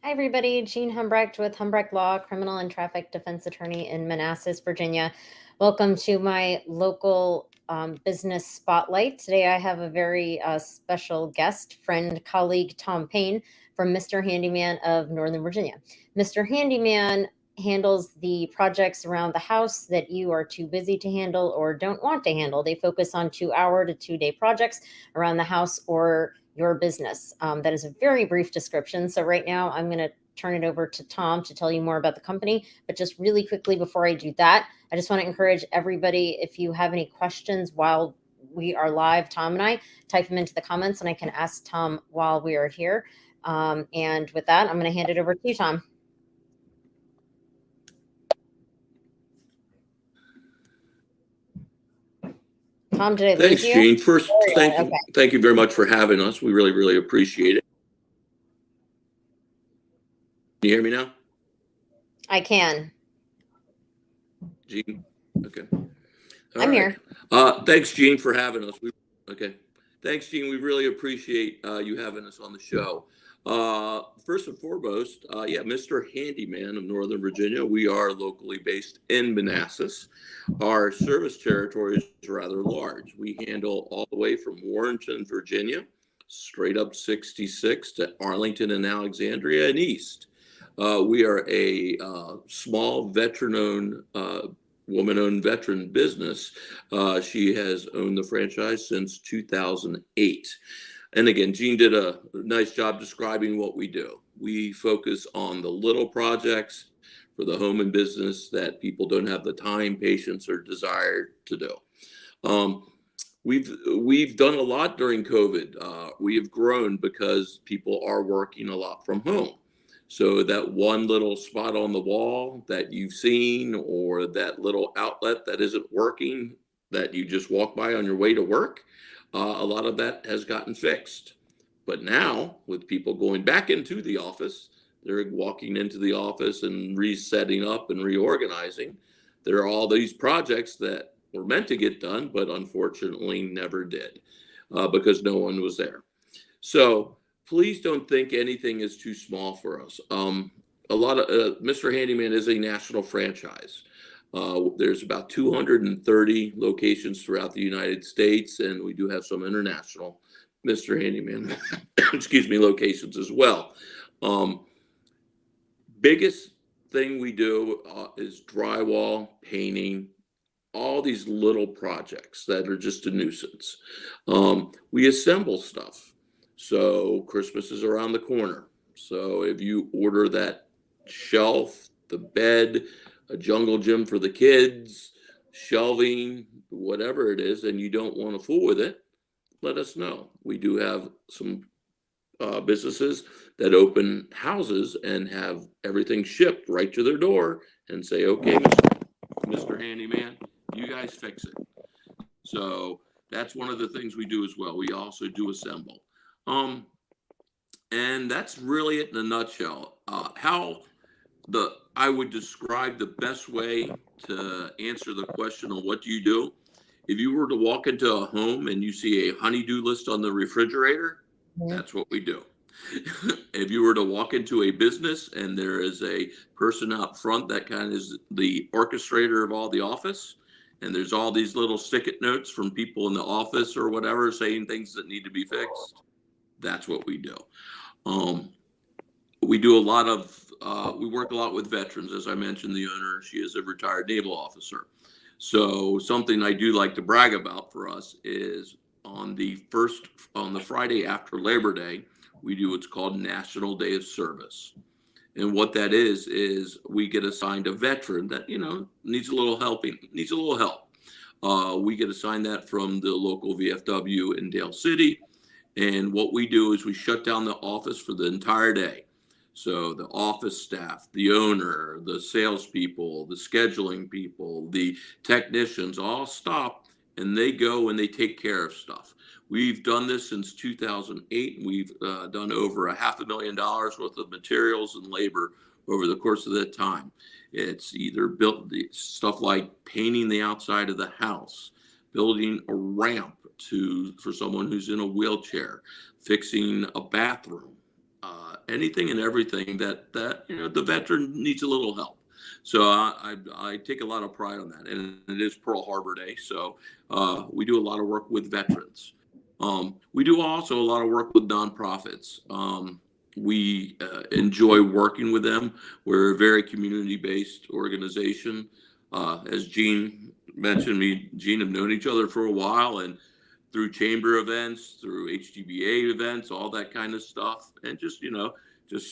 Hi, everybody. Jean Humbrecht with Humbrecht Law, criminal and traffic defense attorney in Manassas, Virginia. Welcome to my local business spotlight. Today, I have a very special guest, friend, colleague, Tom Payne from Mr. Handyman of Northern Virginia. Mr. Handyman handles the projects around the house that you are too busy to handle or don't want to handle. They focus on 2-hour to 2-day projects around the house or your business. That is a very brief description. So right now I'm going to turn it over to Tom to tell you more about the company. But just really quickly before I do that, I just want to encourage everybody, if you have any questions while we are live, Tom and I, type them into the comments and I can ask Tom while we are here. And with that, I'm going to hand it over to you, Tom. Tom, did I lose Thanks, you? Jean. First, thank Okay. you very much for having us. We really appreciate it. Can you hear me now, I can. Jean? Okay. I'm here. Thanks, Jean, for having us. Thanks, Jean. We really appreciate you having us on the show. First and foremost, Mr. Handyman of Northern Virginia. We are locally based in Manassas. Our service territory is rather large. We handle all the way from Warrenton, Virginia, straight up 66 to Arlington and Alexandria and east. We are a small veteran-owned, woman-owned veteran business. She has owned the franchise since 2008. And again, Jean did a nice job describing what we do. We focus on the little projects for the home and business that people don't have the time, patience, or desire to do. We've done a lot during COVID. We have grown because people are working a lot from home. So that one little spot on the wall that you've seen, or that little outlet that isn't working that you just walk by on your way to work, a lot of that has gotten fixed. But now, with people going back into the office, they're walking into the office and resetting up and reorganizing. There are all these projects that were meant to get done, but unfortunately never did because no one was there. So please don't think anything is too small for us. A lot of Mr. Handyman is a national franchise. There's about 230 locations throughout the United States, and we do have some international Mr. Handyman, locations as well. Biggest thing we do is drywall, painting, all these little projects that are just a nuisance. We assemble stuff. So Christmas is around the corner. So if you order that shelf, the bed, a jungle gym for the kids, shelving, whatever it is, and you don't want to fool with it, let us know. We do have some businesses that open houses and have everything shipped right to their door and say, okay, Mr. Handyman, you guys fix it. So that's one of the things we do as well. We also do assemble. And that's really it in a nutshell. I would describe the best way to answer the question on what do you do. If you were to walk into a home and you see a honey-do list on the refrigerator, that's what we do. If you were to walk into a business and there is a person out front that kind of is the orchestrator of all the office, and there's all these little stick-it notes from people in the office or whatever saying things that need to be fixed, that's what we do. We do a lot of, we work a lot with veterans. As I mentioned, the owner, she is a retired naval officer. So something I do like to brag about for us is on the Friday after Labor Day, we do what's called National Day of Service. And what that is we get assigned a veteran that, needs a little help. We get assigned that from the local VFW in Dale City. And what we do is we shut down the office for the entire day. So the office staff, the owner, the salespeople, the scheduling people, the technicians all stop and they go and they take care of stuff. We've done this since 2008. We've done over $500,000 worth of materials and labor over the course of that time. It's either built stuff like painting the outside of the house, building a ramp for someone who's in a wheelchair, fixing a bathroom, anything and everything that the veteran needs a little help. So I take a lot of pride on that, and it is Pearl Harbor Day, so we do a lot of work with veterans. We do also a lot of work with nonprofits. We enjoy working with them. We're a very community-based organization. As Gene mentioned, me and Gene have known each other for a while, and through chamber events, through HGBA events, all that kind of stuff, and just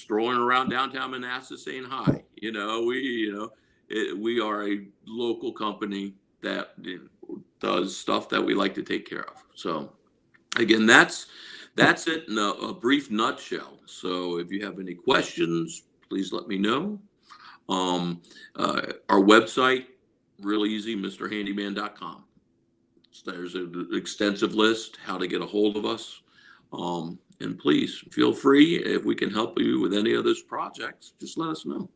strolling around downtown Manassas saying hi. We are a local company that does stuff that we like to take care of. So again, that's it in a brief nutshell. So if you have any questions, please let me know. Our website, real easy, mrhandyman.com. There's an extensive list how to get a hold of us. And please feel free, if we can help you with any of those projects, just let us know.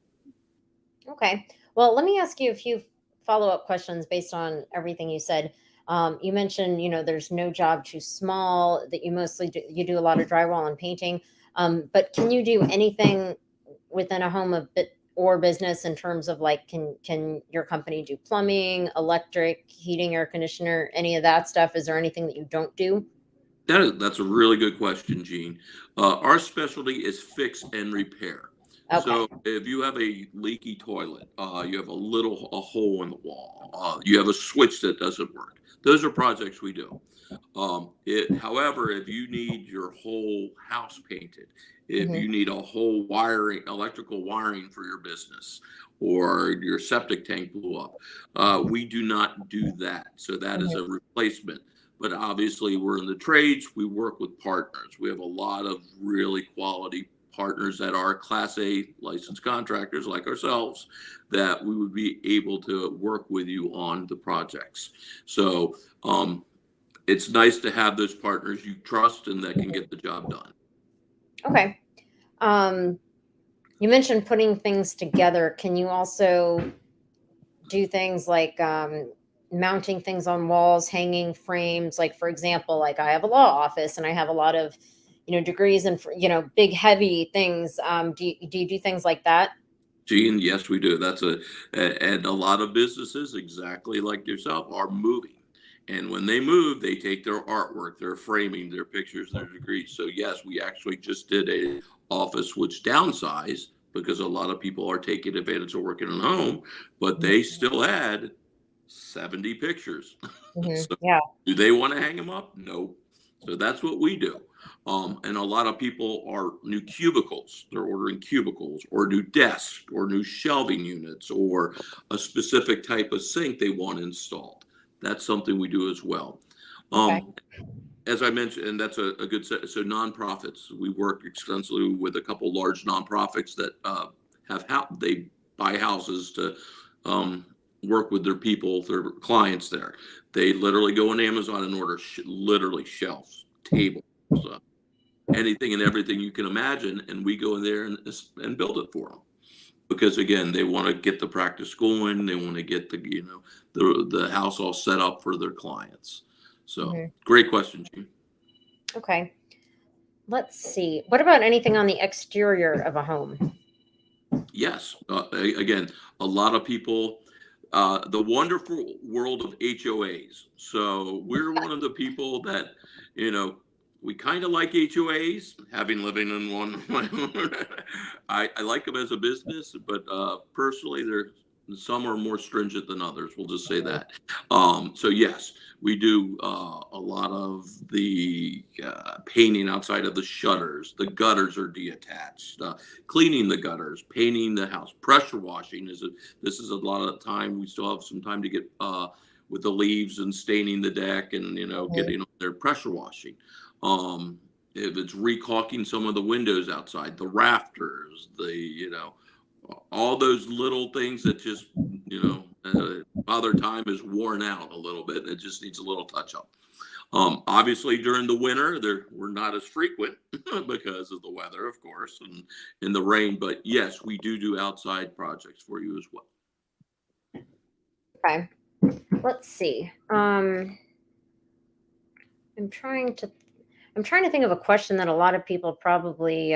Okay. Well, let me ask you a few follow-up questions based on everything you said. You mentioned, there's no job too small, that you do a lot of drywall and painting. But can you do anything within a home or business in terms of like, can your company do plumbing, electric, heating, air conditioner, any of that stuff? Is there anything that you don't do? That's a really good question, Gene. Our specialty is fix and repair. Okay. So if you have a leaky toilet, you have a hole in the wall, you have a switch that doesn't work. Those are projects we do. However, if you need your whole house painted, if you need a whole electrical wiring for your business, or your septic tank blew up, we do not do that. So that is a replacement. But obviously, we're in the trades. We work with partners. We have a lot of really quality partners that are Class A licensed contractors like ourselves, that we would be able to work with you on the projects. So it's nice to have those partners you trust and that can get the job done. Okay. You mentioned putting things together. Can you also do things like mounting things on walls, hanging frames? Like, for example, like I have a law office and I have a lot of, degrees and, big, heavy things. Do you do things like that? Gene, yes, we do. And a lot of businesses, exactly like yourself, are moving. And when they move, they take their artwork, their framing, their pictures, their degrees. So yes, we actually just did a office which downsized because a lot of people are taking advantage of working at home, but they still had 70 pictures. So Yeah. do they want to hang them up? No. So that's what we do. And a lot of people are new cubicles. They're ordering cubicles or new desks or new shelving units or a specific type of sink they want installed. That's something we do as well. Okay. As I mentioned, and that's a good set. So nonprofits, we work extensively with a couple large nonprofits that they buy houses to work with their people, their clients there. They literally go on Amazon and order literally shelves, tables, anything and everything you can imagine, and we go in there and build it for them. Because again, they want to get the practice going. They want to get the house all set up for their clients. So great question, Gene. Okay. Let's see. What about anything on the exterior of a home? Yes. Again, a lot of people, the wonderful world of HOAs. So we're one of the people that, we kind of like HOAs, having living in one. I like them as a business, but personally, some are more stringent than others. We'll just say that. So yes, we do a lot of the painting outside of the shutters. The gutters are detached. Cleaning the gutters, painting the house, pressure washing this is a lot of time. We still have some time to get with the leaves and staining the deck and getting on their pressure washing. If it's recaulking some of the windows outside, the rafters, all those little things that just, Father Time is worn out a little bit. It just needs a little touch up. Obviously during the winter, we're not as frequent because of the weather, of course, and in the rain. But yes, we do outside projects for you as well. Okay. Let's see. I'm trying to think of a question that a lot of people probably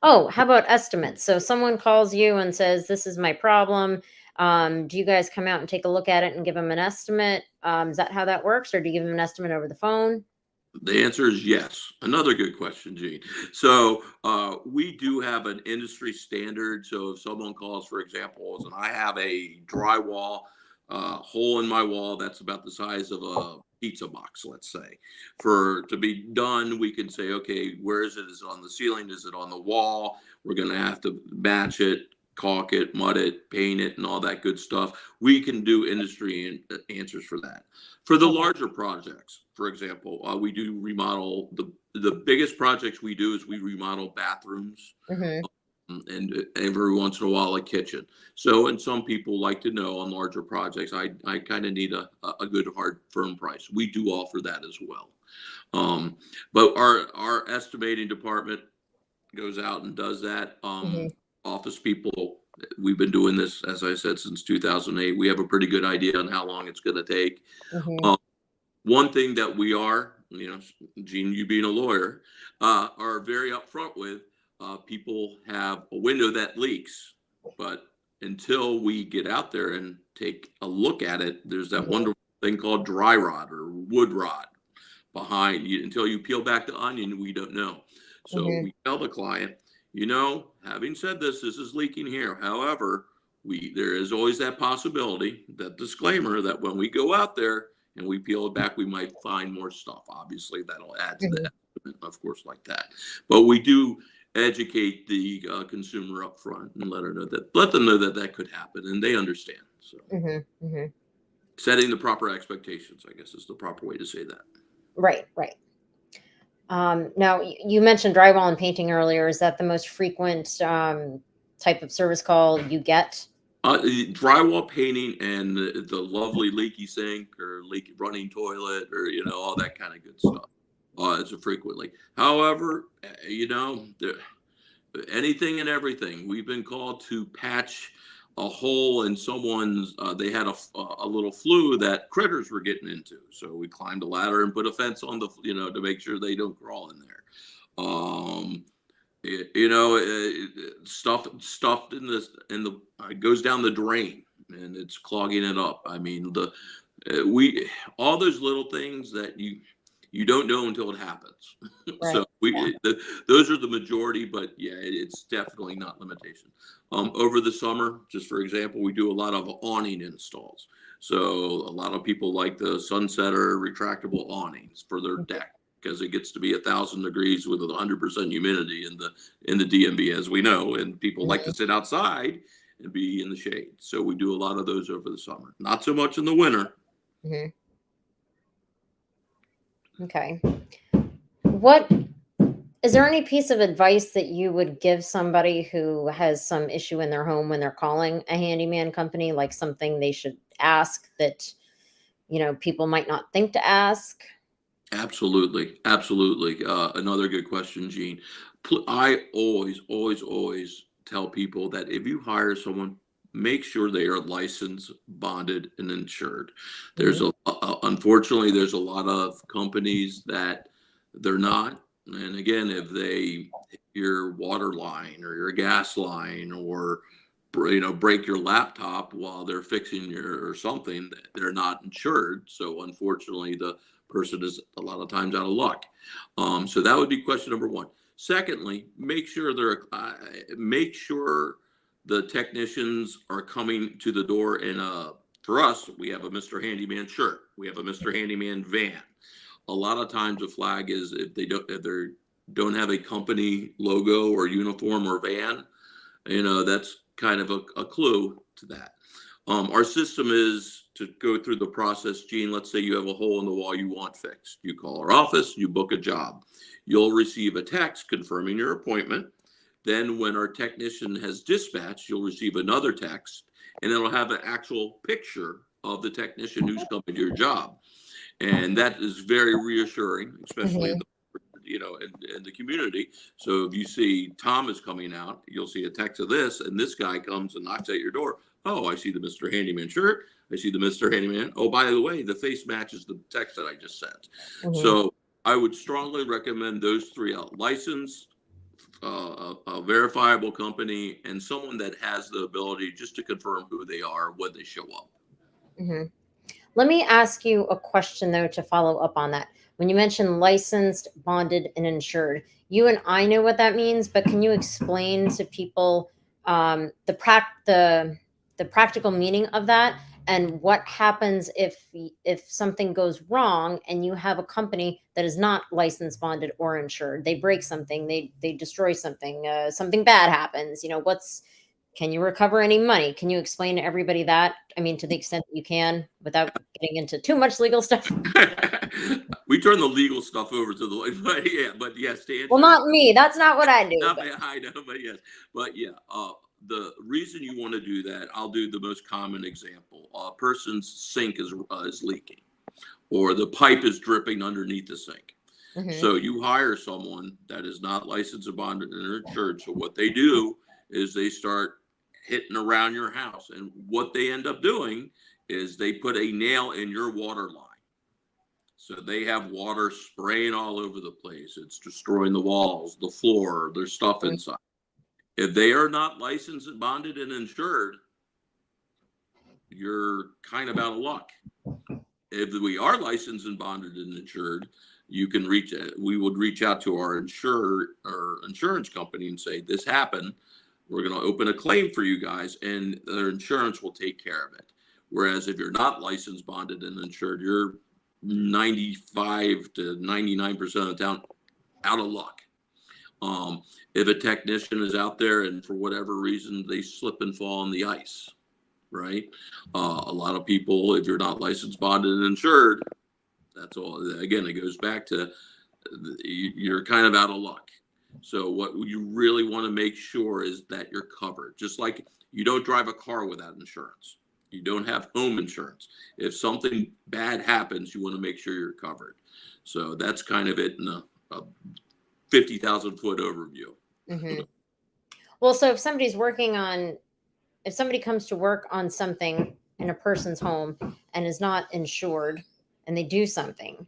Oh, how about estimates? So someone calls you and says, "This is my problem." Do you guys come out and take a look at it and give them an estimate? Is that how that works, or do you give them an estimate over the phone? The answer is yes. Another good question, Gene. So we do have an industry standard. So if someone calls, for example, and I have a drywall hole in my wall that's about the size of a pizza box, let's say, for to be done, we can say, okay, where is it? Is it on the ceiling? Is it on the wall? We're going to have to match it, caulk it, mud it, paint it, and all that good stuff. We can do industry answers for that. For the Okay. larger projects, for example, we do remodel. The biggest projects we do is we remodel bathrooms, Mm-hmm. and every once in a while a kitchen. So, and some people like to know on larger projects, I kind of need a good hard firm price. We do offer that as well. But our estimating department goes out and does that. Mm-hmm. Office people, we've been doing this, as I said, since 2008. We have a pretty good idea on how long it's going to take. Mm-hmm. Um, One thing that we are, Gene, you being a lawyer, are very upfront with, people have a window that leaks, but until we get out there and take a look at it, there's that Mm-hmm. wonderful thing called dry rot or wood rot behind you. Until you peel back the onion, we don't know. So Mm-hmm. we tell the client, having said this is leaking here. However, there is always that possibility, that disclaimer, that when we go out there and we peel it back, we might find more stuff. Obviously, that'll add to the estimate, of course, like that. But we do educate the consumer up front and let them know that that could happen, and they understand. So Mm-hmm. Mm-hmm. setting the proper expectations, I guess, is the proper way to say that. Right. Right. Now, you mentioned drywall and painting earlier. Is that the most frequent type of service call you get? Drywall painting and the lovely leaky sink or leaky running toilet, or all that kind of good stuff. It's a frequently. However, anything and everything. We've been called to patch a hole in someone's. They had a little flue that critters were getting into, so we climbed a ladder and put a fence on to make sure they don't crawl in there. Um, stuff stuffed in the it goes down the drain and it's clogging it up. I mean, we all those little things that you don't know until it happens. Right. So Yeah. those are the majority, but yeah, it's definitely not limitation. Over the summer, just for example, we do a lot of awning installs. So a lot of people like the sunsetter retractable awnings for their deck, because it gets to be 1,000 degrees with 100% humidity in the DMV, as we know, and people like to Mm-hmm. sit outside and be in the shade. So we do a lot of those over the summer. Not so much in the winter. Mm-hmm. Okay. What is there any piece of advice that you would give somebody who has some issue in their home when they're calling a handyman company, like something they should ask that, people might not think to ask? Absolutely, absolutely. Another good question, Gene. I always, always, always tell people that if you hire someone, make sure they are licensed, bonded, and insured. Hmm. Unfortunately, there's a lot of companies that they're not. And again, if your water line or your gas line, or break your laptop while they're fixing your or something, they're not insured. So unfortunately, the person is a lot of times out of luck. So that would be question number one. Secondly, make sure the technicians are coming to the door in for us, we have a Mr. Handyman shirt. We have a Mr. Handyman van. A lot of times a flag is if they don't have a company logo or uniform or van, that's kind of a clue to that. Our system is to go through the process. Gene, let's say you have a hole in the wall you want fixed. You call our office, you book a job. You'll receive a text confirming your appointment. Then when our technician has dispatched, you'll receive another text, and it'll have an actual picture of the technician who's coming to your job. And that is very reassuring, especially in Hmm. the in the community. So if you see Tom is coming out, you'll see a text of this, and this guy comes and knocks at your door. Oh, I see the Mr. Handyman shirt. I see the Mr. Handyman. Oh, by the way, the face matches the text that I just sent. Hmm. So I would strongly recommend those three out: license, a verifiable company and someone that has the ability just to confirm who they are when they show up. Hmm. Let me ask you a question, though, to follow up on that. When you mentioned licensed, bonded, and insured, you and I know what that means, but can you explain to people the practical meaning of that, and what happens if something goes wrong and you have a company that is not licensed, bonded, or insured? They break something, they destroy something, something bad happens. Can you recover any money? Can you explain to everybody that? I mean, to the extent that you can, without getting into too much legal stuff. We turn the legal stuff over to the, but yes, to Well, answer your not me. That's not what I do. nothing, I know, but yes, but yeah, the reason you want to do that, I'll do the most common example. A person's sink is leaking, or the pipe is dripping underneath the sink. Hmm. So you hire someone that is not licensed and bonded and insured. So what they do is they start hitting around your house, and what they end up doing is they put a nail in your water line. So they have water spraying all over the place. It's destroying the walls, the floor, there's stuff inside. If they are not licensed and bonded and insured, you're kind of out of luck. If we are licensed and bonded and insured, we would reach out to our insurance company and say, this happened. We're going to open a claim for you guys, and their insurance will take care of it. Whereas if you're not licensed, bonded, and insured, you're 95 to 99% of the time out of luck. If a technician is out there and for whatever reason they slip and fall on the ice, right? A lot of people, if you're not licensed, bonded, and insured, that's all. Again, it goes back to you're kind of out of luck. So what you really want to make sure is that you're covered. Just like you don't drive a car without insurance. You don't have home insurance. If something bad happens, you want to make sure you're covered. So that's kind of it in a 50,000 foot overview. Hmm. Well, so if somebody comes to work on something in a person's home and is not insured, and they do something,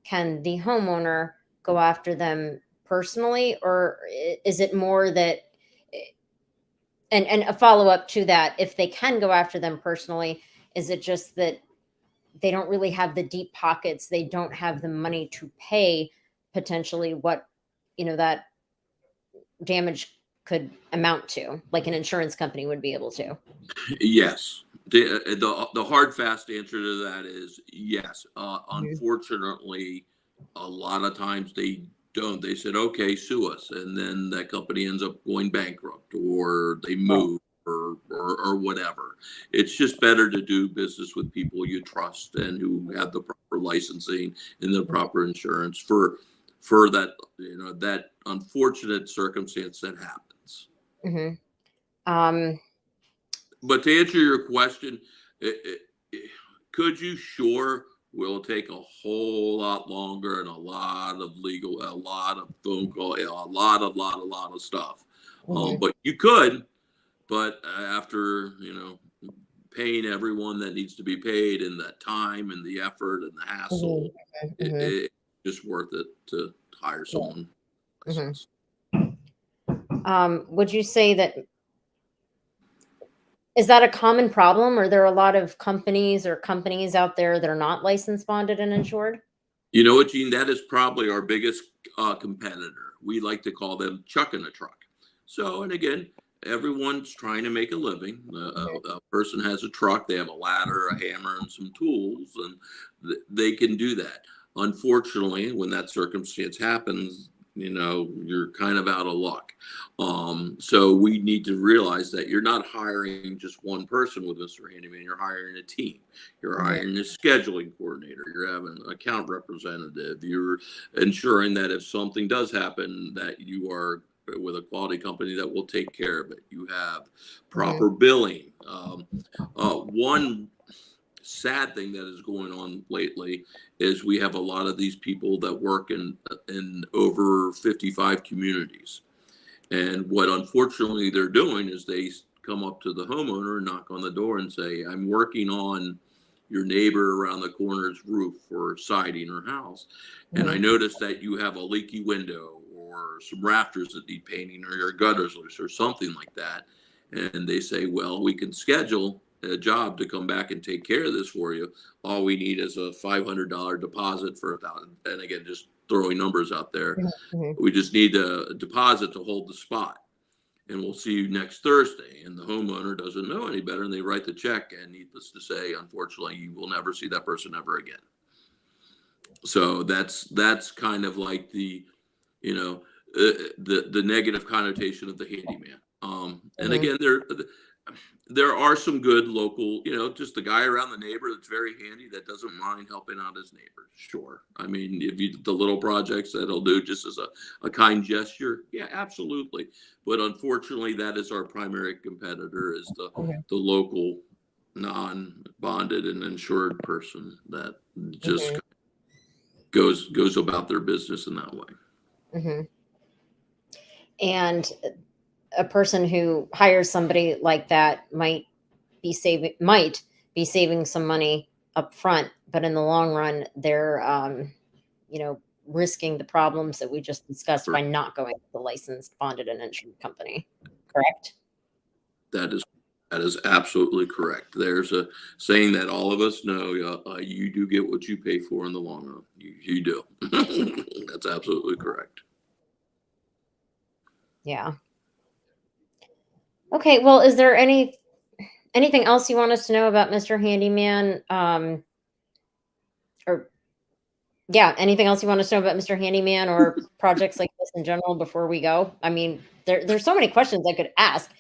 can the homeowner go after them personally, or is it more that, and a follow-up to that, if they can go after them personally, is it just that they don't really have the deep pockets, they don't have the money to pay potentially what that damage could amount to, like an insurance company would be able to? Yes. The hard, fast answer to that is yes. Mhm. Unfortunately, a lot of times they don't. They said, okay, sue us. And then that company ends up going bankrupt, or they Yeah. move, or whatever. It's just better to do business with people you trust and who have the proper licensing and the proper insurance for that, that unfortunate circumstance that happens. Mhm. Um, But to answer your question, could you? Sure, will take a whole lot longer and a lot of a lot of phone call, a lot of stuff. mhm, But you could, but after, paying everyone that needs to be paid, and the time and the effort and the mhm, hassle, mhm, it's just worth it to hire yeah, someone mhm. licensed. Would you say that, is that a common problem? Are there a lot of companies out there that are not licensed, bonded, and insured? You know what, Gene? That is probably our biggest competitor. We like to call them chucking a truck. So, and again, everyone's trying to make a living. Mhm, A person has a truck, they have a ladder, a hammer, and some tools, and they can do that. Unfortunately, when that circumstance happens, you're kind of out of luck. So we need to realize that you're not hiring just one person with Mr. Handyman, you're hiring a team. You're mhm, hiring a scheduling coordinator. You're having an account representative. You're ensuring that if something does happen, that you are with a quality company that will take care of it. You have mhm, proper billing. One sad thing that is going on lately is we have a lot of these people that work in over 55 communities. And what unfortunately they're doing is they come up to the homeowner and knock on the door and say, I'm working on your neighbor around the corner's roof or siding or house. And I mhm, noticed that you have a leaky window, or some rafters that need painting, or your gutters loose, or something like that. And they say, well, we can schedule a job to come back and take care of this for you. All we need is a $500 deposit for $1,000. And again, just throwing numbers out there. Mm-hmm. We just need a deposit to hold the spot. And we'll see you next Thursday. And the homeowner doesn't know any better, and they write the check. And needless to say, unfortunately, you will never see that person ever again. So that's kind of like the, the negative connotation of the handyman. And again, there are some good local, just the guy around the neighbor that's very handy, that doesn't mind helping out his neighbors. Sure. I mean, the little projects that he'll do just as a kind gesture. Yeah, absolutely. But unfortunately, that is our primary competitor, is the local non-bonded and insured person that just goes about their business in that way. Mm-hmm. And a person who hires somebody like that might be saving some money up front, but in the long run, they're risking the problems that we just discussed by not going to the licensed, bonded, and insured company. Correct? That is absolutely correct. There's a saying that all of us know: you do get what you pay for in the long run. You do. That's absolutely correct. Yeah. Okay. Well, is there anything else you want us to know about Mr. Handyman? Anything else you want us to know about Mr. Handyman or projects like this in general before we go? I mean, there's so many questions I could ask,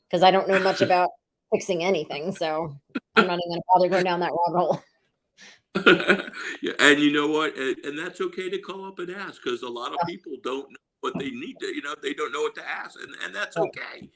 because I don't know much about fixing anything. So I'm not even going to bother going down that rabbit hole. Yeah, and you know what? And that's okay to call up and ask, because a lot of people don't know what they need to, they don't know what to ask, and that's okay.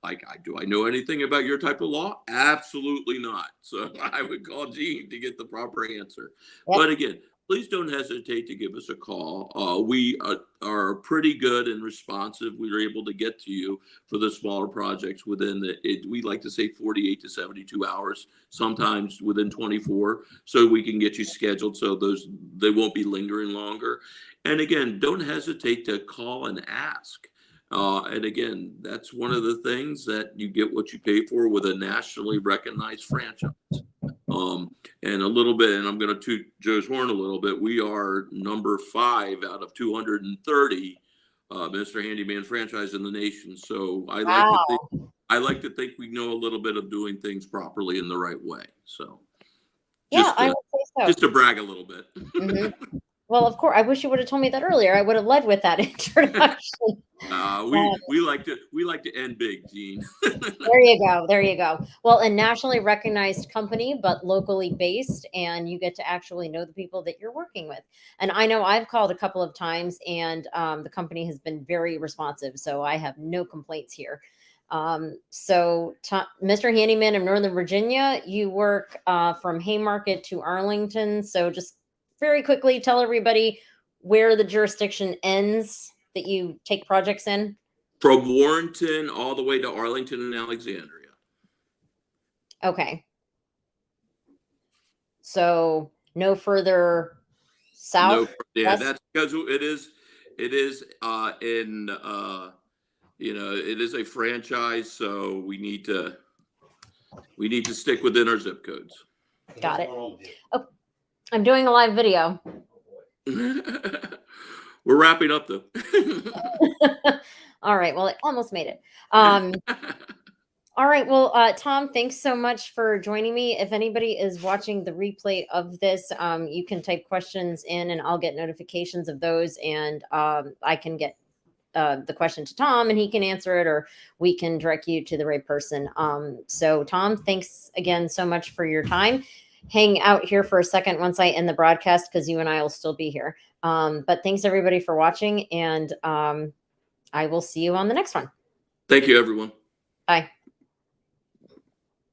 Like, do I know anything about your type of law? Absolutely not. So I would call Gene to get the proper answer. Yep. But again, please don't hesitate to give us a call. We are pretty good and responsive. We are able to get to you for the smaller projects within we like to say 48 to 72 hours, sometimes within 24, so we can get you scheduled so they won't be lingering longer. And again, don't hesitate to call and ask. And again, that's one of the things, that you get what you pay for with a nationally recognized franchise. And a little bit, and I'm going to toot Joe's horn a little bit, we are number 5 out of 230 Mr. Handyman franchise in the nation. So I like to think we know a little bit of doing things properly in the right way. So I would say so. Just to brag a little bit. Mm-hmm. Well, of course, I wish you would have told me that earlier. I would have led with that introduction. We like to end big, Gene. There you go. Well, a nationally recognized company, but locally based, and you get to actually know the people that you're working with. And I know I've called a couple of times, and the company has been very responsive, so I have no complaints here. So Mr. Handyman of Northern Virginia, you work from Haymarket to Arlington. So just very quickly tell everybody where the jurisdiction ends that you take projects in. From Warrenton all the way to Arlington and Alexandria. Okay. So no further south? Yeah, that's because it is it is a franchise, so we need to stick within our zip codes. Got it. Oh, I'm doing a live video. We're wrapping up though. All right. Well, I almost made it. All right. Well, Tom, thanks so much for joining me. If anybody is watching the replay of this, you can type questions in and I'll get notifications of those, and I can get the question to Tom and he can answer it, or we can direct you to the right person. So Tom, thanks again so much for your time. Hang out here for a second once I end the broadcast, because you and I will still be here. But thanks everybody for watching, and I will see you on the next one. Thank you, everyone. Bye.